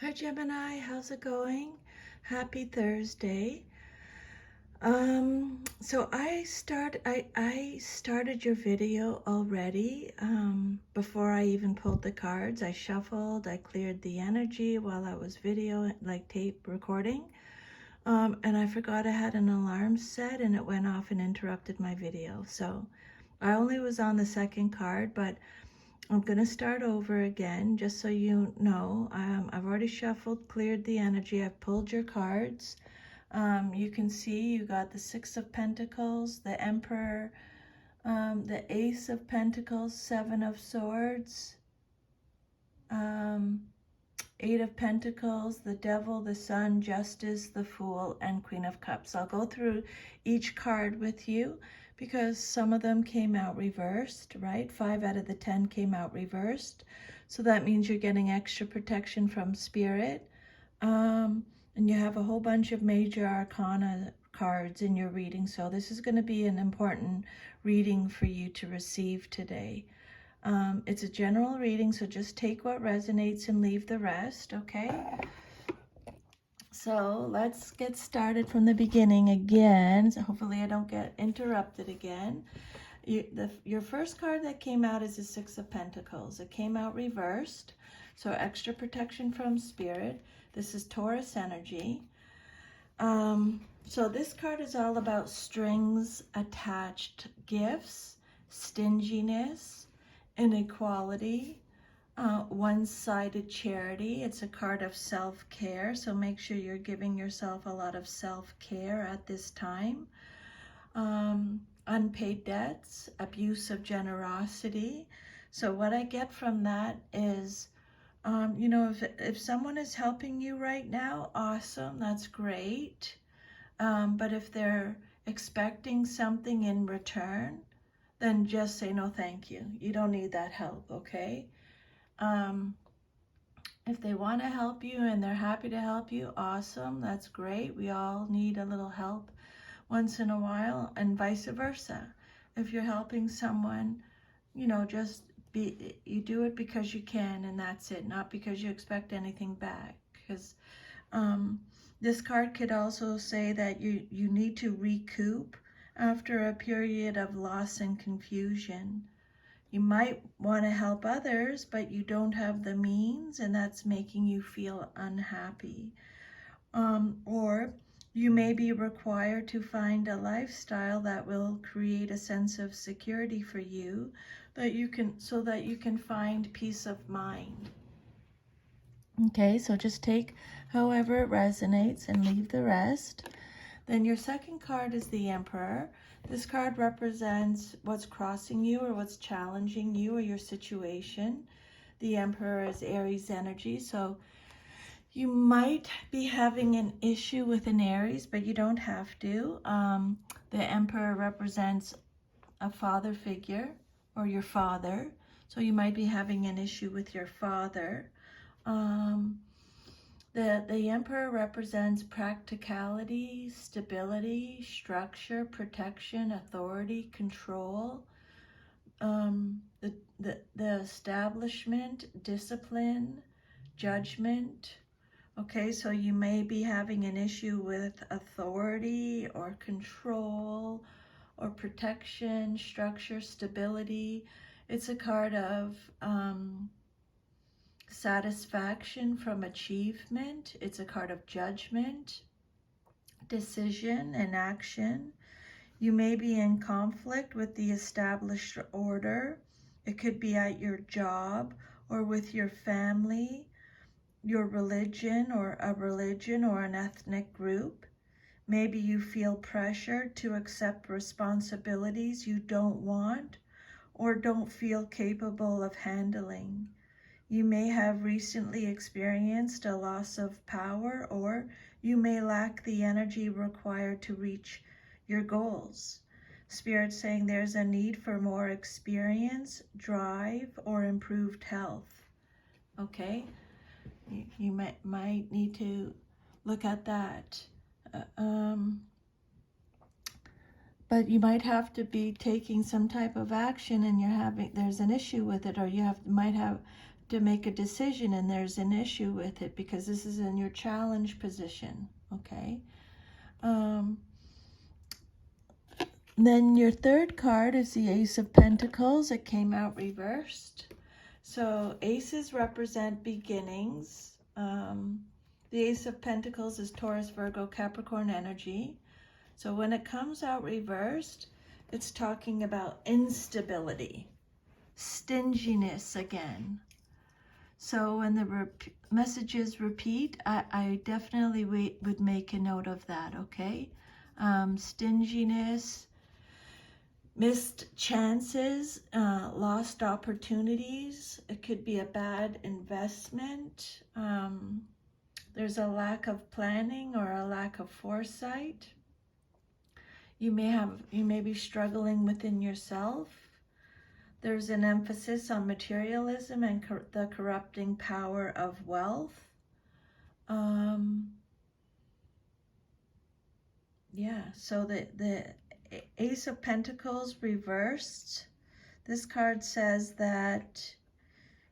Hi Gemini, how's it going? Happy Thursday. So I started your video already. Before I even pulled the cards, I shuffled, I cleared the energy while I was video like tape recording. And I forgot I had an alarm set and it went off and interrupted my video. So I only was on the second card, but I'm going to start over again, just so you know. I've already shuffled, cleared the energy. I've pulled your cards. You can see you got the Six of Pentacles, the Emperor, the Ace of Pentacles, Seven of Swords, um, Eight of Pentacles, the Devil, the Sun, Justice, the Fool, and Queen of Cups. I'll go through each card with you because some of them came out reversed, right? 5 out of the 10 came out reversed. So that means you're getting extra protection from Spirit. And you have a whole bunch of major arcana cards in your reading. So this is going to be an important reading for you to receive today. It's a general reading, so just take what resonates and leave the rest, okay? So let's get started from the beginning again. So hopefully I don't get interrupted again. Your first card that came out is the Six of Pentacles. It came out reversed, so extra protection from Spirit. This is Taurus energy. So this card is all about strings attached gifts, stinginess, inequality, one-sided charity. It's a card of self-care, so make sure you're giving yourself a lot of self-care at this time. Unpaid debts, abuse of generosity. So what I get from that is, if someone is helping you right now, awesome, that's great. But if they're expecting something in return, then just say no thank you. You don't need that help, okay? If they want to help you and they're happy to help you, awesome, that's great. We all need a little help once in a while, and vice versa. If you're helping someone, you do it because you can, and that's it, not because you expect anything back. Because this card could also say that you need to recoup after a period of loss and confusion. You might want to help others, but you don't have the means, and that's making you feel unhappy. Or you may be required to find a lifestyle that will create a sense of security for you, so that you can find peace of mind. Okay, so just take however it resonates and leave the rest. Then your second card is the Emperor. This card represents what's crossing you or what's challenging you or your situation. The Emperor is Aries energy, so you might be having an issue with an Aries, but you don't have to. The Emperor represents a father figure or your father, so you might be having an issue with your father. The Emperor represents practicality, stability, structure, protection, authority, control, the establishment, discipline, judgment. Okay, so you may be having an issue with authority or control or protection, structure, stability. It's a card of satisfaction from achievement. It's a card of judgment, decision, and action. You may be in conflict with the established order. It could be at your job or with your family, your religion or an ethnic group. Maybe you feel pressure to accept responsibilities you don't want or don't feel capable of handling. You may have recently experienced a loss of power, or you may lack the energy required to reach your goals. Spirit saying there's a need for more experience, drive, or improved health. Okay, you might need to look at that. But you might have to be taking some type of action, and there's an issue with it, or might have to make a decision and there's an issue with it because this is in your challenge position, okay? Then your third card is the Ace of Pentacles. It came out reversed. So aces represent beginnings. The Ace of Pentacles is Taurus, Virgo, Capricorn energy. So when it comes out reversed, it's talking about instability, stinginess again. So when the messages repeat, I definitely would make a note of that, okay? Stinginess, missed chances, lost opportunities. It could be a bad investment. There's a lack of planning or a lack of foresight. You may be struggling within yourself. There's an emphasis on materialism and the corrupting power of wealth. Yeah, so the Ace of Pentacles reversed. This card says that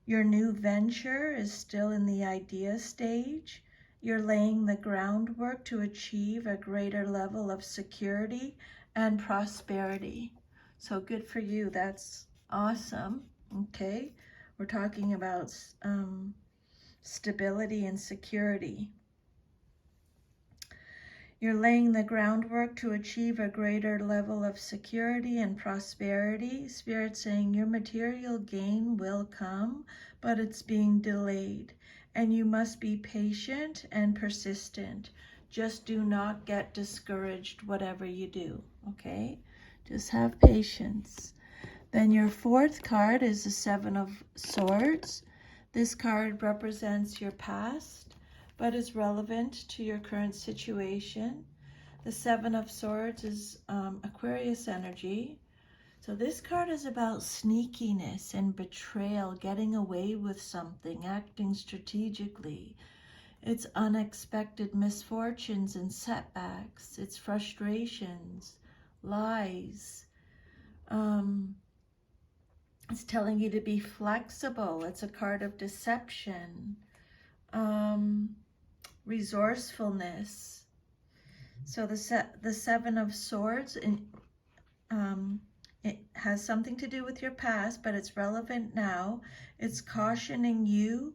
your new venture is still in the idea stage. You're laying the groundwork to achieve a greater level of security and prosperity. So good for you. That's awesome. Okay, we're talking about stability and security. You're laying the groundwork to achieve a greater level of security and prosperity. Spirit saying your material gain will come, but it's being delayed. And you must be patient and persistent. Just do not get discouraged whatever you do, okay? Just have patience. Then your fourth card is the Seven of Swords. This card represents your past, but is relevant to your current situation. The Seven of Swords is Aquarius energy. So this card is about sneakiness and betrayal, getting away with something, acting strategically. It's unexpected misfortunes and setbacks. It's frustrations, lies. It's telling you to be flexible. It's a card of deception. Resourcefulness. So the Seven of Swords, it has something to do with your past, but it's relevant now. It's cautioning you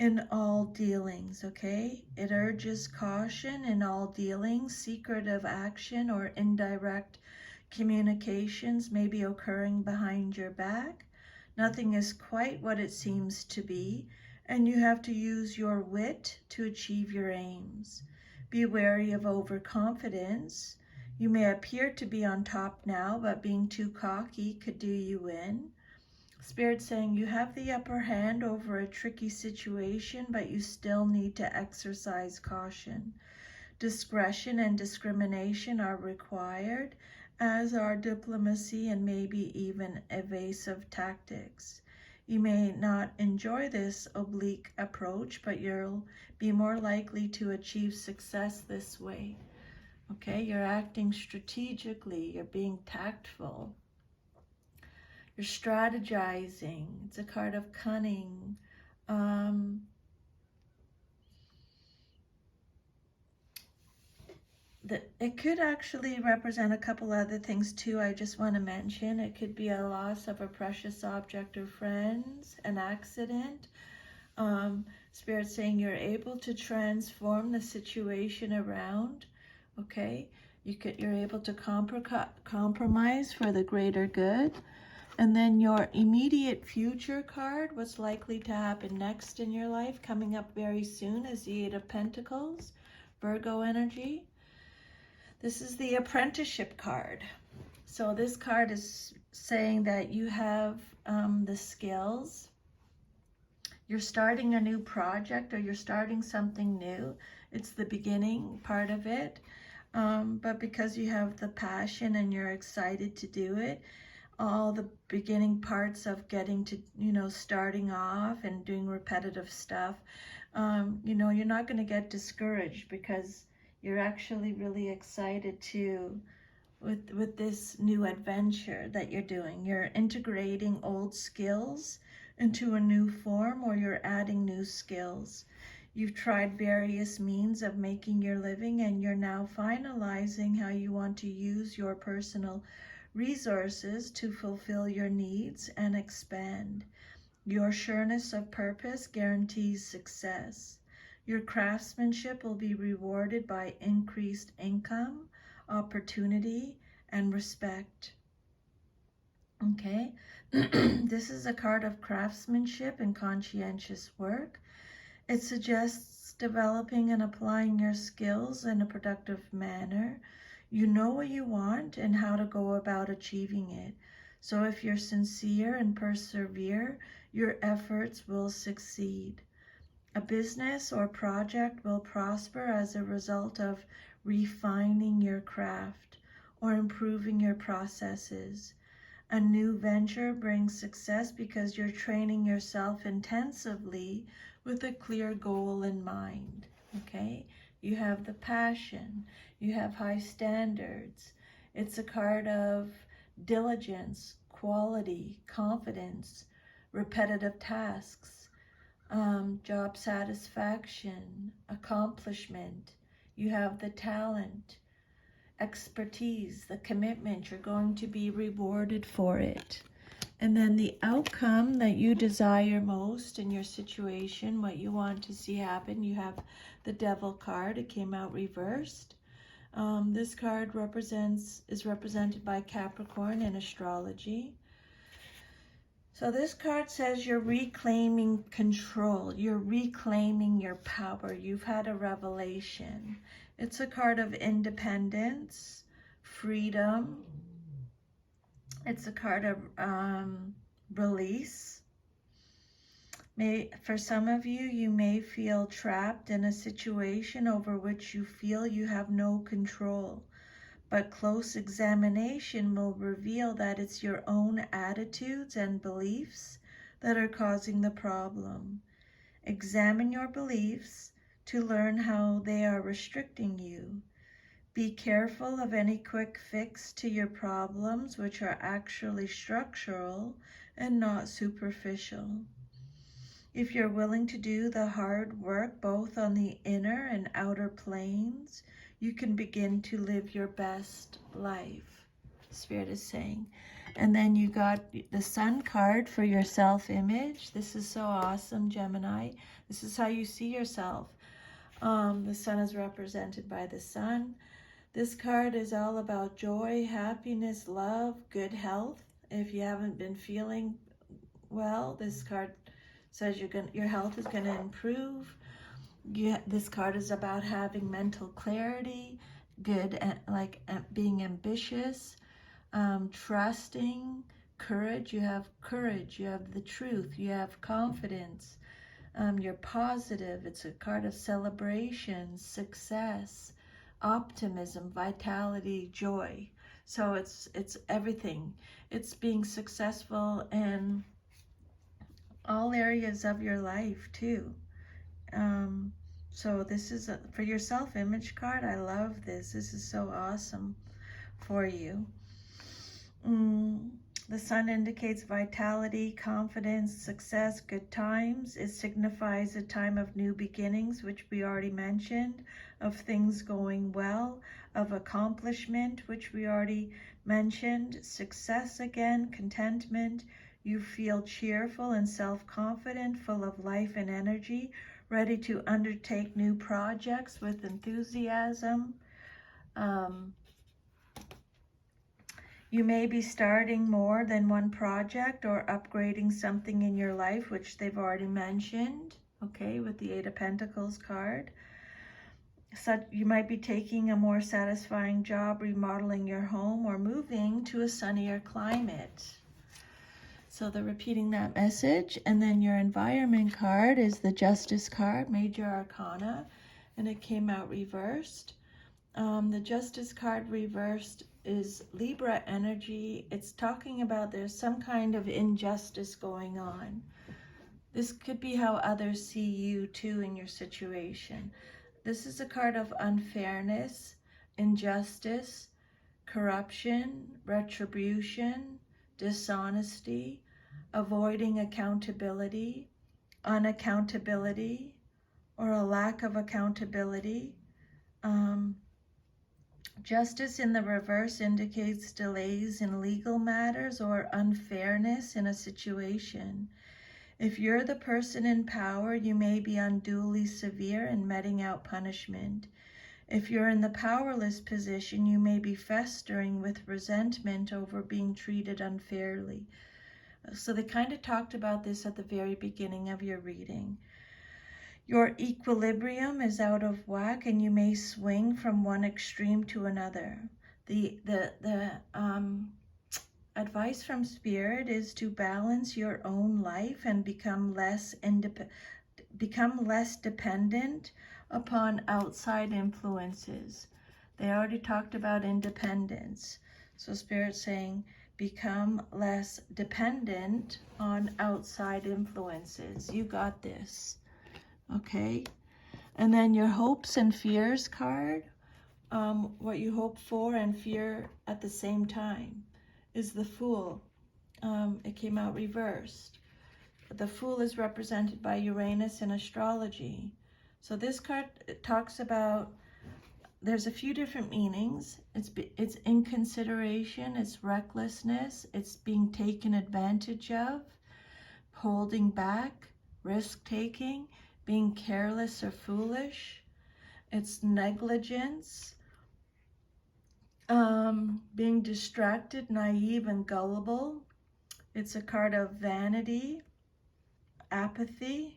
in all dealings, okay? It urges caution in all dealings. Secretive action or indirect communications may be occurring behind your back. Nothing is quite what it seems to be, and you have to use your wit to achieve your aims. Be wary of overconfidence. You may appear to be on top now, but being too cocky could do you in. Spirit saying you have the upper hand over a tricky situation, but you still need to exercise caution. Discretion and discrimination are required, as are diplomacy and maybe even evasive tactics. You may not enjoy this oblique approach, but you'll be more likely to achieve success this way. Okay, you're acting strategically, you're being tactful. You're strategizing. It's a card of cunning. It could actually represent a couple other things too. I just want to mention it could be a loss of a precious object or friends, an accident. Spirit saying you're able to transform the situation around. Okay, you're able to compromise for the greater good. And then your immediate future card, what's likely to happen next in your life, coming up very soon, is the Eight of Pentacles, Virgo energy. This is the apprenticeship card. So this card is saying that you have the skills. You're starting a new project or you're starting something new. It's the beginning part of it. But because you have the passion and you're excited to do it, all the beginning parts of getting to, starting off and doing repetitive stuff, you're not going to get discouraged because you're actually really excited with this new adventure that you're doing. You're integrating old skills into a new form, or you're adding new skills. You've tried various means of making your living, and you're now finalizing how you want to use your personal resources to fulfill your needs and expand. Your sureness of purpose guarantees success. Your craftsmanship will be rewarded by increased income, opportunity, and respect. Okay, this is a card of craftsmanship and conscientious work. It suggests developing and applying your skills in a productive manner. You know what you want and how to go about achieving it. So if you're sincere and persevere, your efforts will succeed. A business or project will prosper as a result of refining your craft or improving your processes. A new venture brings success because you're training yourself intensively with a clear goal in mind. Okay? You have the passion. You have high standards. It's a card of diligence, quality, confidence, repetitive tasks, job satisfaction, accomplishment. You have the talent, expertise, the commitment. You're going to be rewarded for it. And then the outcome that you desire most in your situation, what you want to see happen, you have the Devil card. It came out reversed. This card is represented by Capricorn in astrology. So this card says you're reclaiming control. You're reclaiming your power. You've had a revelation. It's a card of independence, freedom. It's a card of release. For some of you, you may feel trapped in a situation over which you feel you have no control. But close examination will reveal that it's your own attitudes and beliefs that are causing the problem. Examine your beliefs to learn how they are restricting you. Be careful of any quick fix to your problems, which are actually structural and not superficial. If you're willing to do the hard work both on the inner and outer planes, you can begin to live your best life, Spirit is saying. And then you got the Sun card for your self-image. This is so awesome, Gemini. This is how you see yourself. The Sun is represented by the Sun. This card is all about joy, happiness, love, good health. If you haven't been feeling well, this card says your health is going to improve. This card is about having mental clarity, being ambitious, trusting, courage. You have courage, you have the truth, you have confidence, you're positive. It's a card of celebration, success, optimism, vitality, joy. So it's everything. It's being successful in all areas of your life too. So this is for your self-image card. I love this. This is so awesome for you. The Sun indicates vitality, confidence, success, good times. It signifies a time of new beginnings, which we already mentioned, of things going well, of accomplishment, which we already mentioned, success again, contentment. You feel cheerful and self-confident, full of life and energy, ready to undertake new projects with enthusiasm. You may be starting more than one project or upgrading something in your life, which they've already mentioned, okay, with the Eight of Pentacles card. So you might be taking a more satisfying job, remodeling your home, or moving to a sunnier climate. So they're repeating that message. And then your environment card is the Justice card, Major Arcana, and it came out reversed. The Justice card reversed is Libra energy. It's talking about there's some kind of injustice going on. This could be how others see you too in your situation. This is a card of unfairness, injustice, corruption, retribution, dishonesty, avoiding accountability, unaccountability, or a lack of accountability. Justice in the reverse indicates delays in legal matters or unfairness in a situation. If you're the person in power, you may be unduly severe in meting out punishment. If you're in the powerless position, you may be festering with resentment over being treated unfairly. So they kind of talked about this at the very beginning of your reading. Your equilibrium is out of whack and you may swing from one extreme to another. The advice from Spirit is to balance your own life and become less dependent upon outside influences. They already talked about independence. So Spirit's saying, become less dependent on outside influences. You got this. Okay? And then your hopes and fears card, what you hope for and fear at the same time, is the Fool. It came out reversed. The Fool is represented by Uranus in astrology. So this card talks about, there's a few different meanings. It's inconsideration, it's recklessness, it's being taken advantage of, holding back, risk-taking, being careless or foolish. It's negligence, being distracted, naive, and gullible. It's a card of vanity, apathy.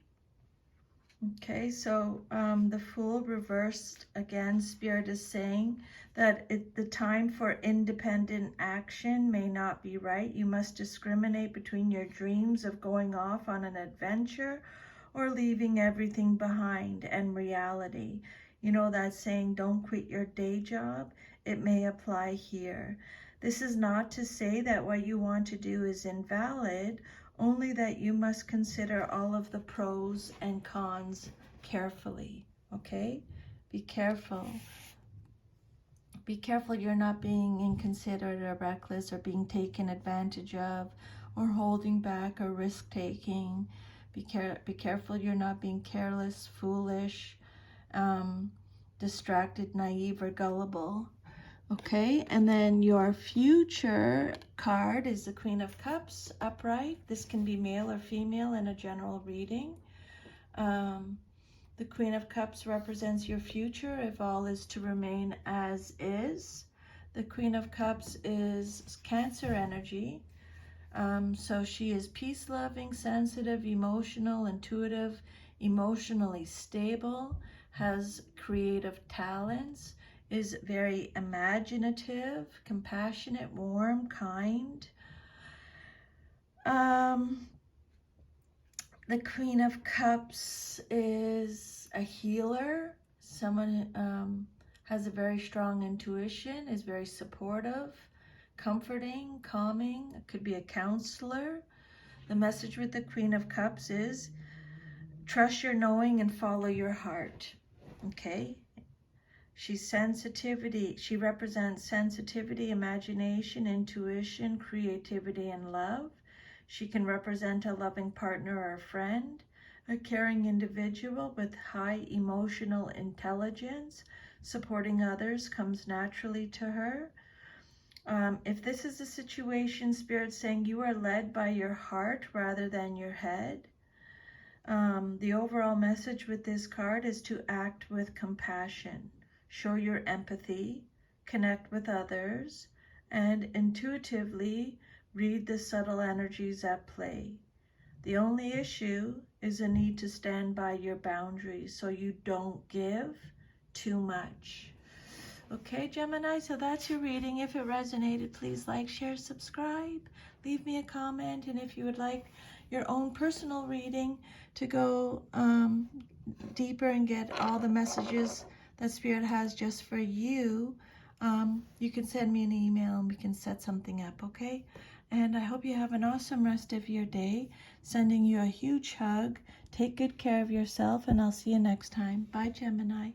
Okay, so the Fool reversed again, Spirit is saying that the time for independent action may not be right. You must discriminate between your dreams of going off on an adventure or leaving everything behind and reality. You know that saying, don't quit your day job? It may apply here. This is not to say that what you want to do is invalid, only that you must consider all of the pros and cons carefully, okay? Be careful. Be careful you're not being inconsiderate or reckless or being taken advantage of or holding back or risk-taking. Be careful you're not being careless, foolish, distracted, naive, or gullible. Okay, and then your future card is the Queen of Cups, upright. This can be male or female in a general reading. The Queen of Cups represents your future if all is to remain as is. The Queen of Cups is Cancer energy. So she is peace-loving, sensitive, emotional, intuitive, emotionally stable, has creative talents, is very imaginative, compassionate, warm, kind. The Queen of Cups is a healer, someone has a very strong intuition, is very supportive, comforting, calming. It could be a counselor. The message with the Queen of Cups is trust your knowing and follow your heart. Okay? She's sensitivity. She represents sensitivity, imagination, intuition, creativity, and love. She can represent a loving partner or a friend, a caring individual with high emotional intelligence. Supporting others comes naturally to her. If this is a situation, Spirit's saying you are led by your heart rather than your head. The overall message with this card is to act with compassion, show your empathy, connect with others, and intuitively read the subtle energies at play. The only issue is a need to stand by your boundaries so you don't give too much. Okay, Gemini, so that's your reading. If it resonated, please like, share, subscribe, leave me a comment, and if you would like your own personal reading to go deeper and get all the messages that Spirit has just for you, you can send me an email and we can set something up, okay? And I hope you have an awesome rest of your day. Sending you a huge hug. Take good care of yourself, and I'll see you next time. Bye, Gemini.